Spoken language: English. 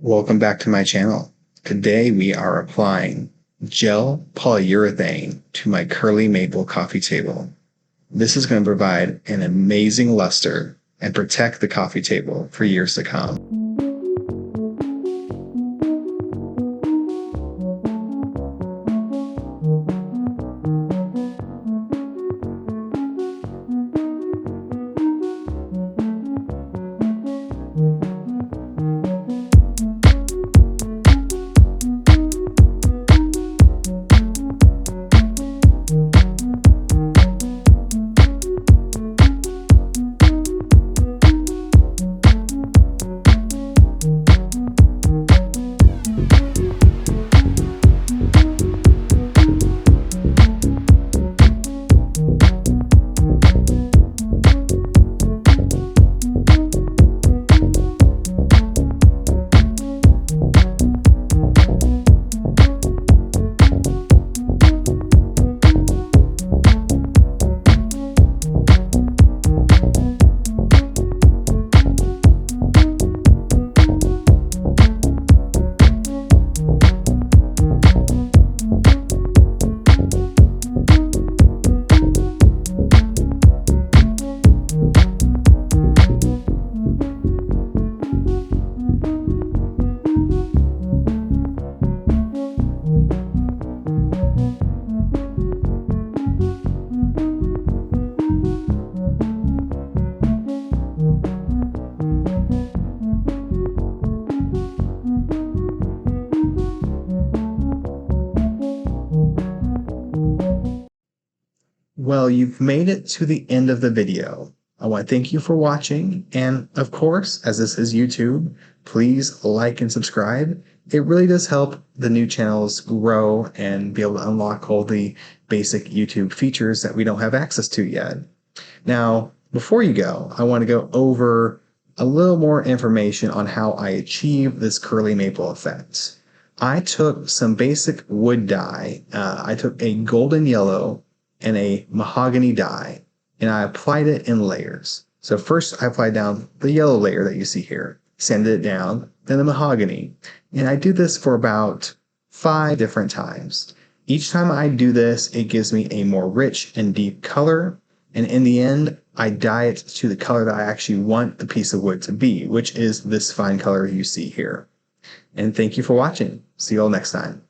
Welcome back to my channel. Today we are applying gel polyurethane to my curly maple coffee table. This is going to provide an amazing luster and protect the coffee table for years to come. Well, you've made it to the end of the video. I want to thank you for watching. And of course, as this is YouTube, please like and subscribe. It really does help the new channels grow and be able to unlock all the basic YouTube features that we don't have access to yet. Now, before you go, I want to go over a little more information on how I achieve this curly maple effect. I took some basic wood dye. I took a golden yellow and a mahogany dye, and I applied it in layers. So first I applied down the yellow layer that you see here, sanded it down, then the mahogany. And I do this for about 5 different times. Each time I do this, it gives me a more rich and deep color. And in the end, I dye it to the color that I actually want the piece of wood to be, which is this fine color you see here. And thank you for watching. See you all next time.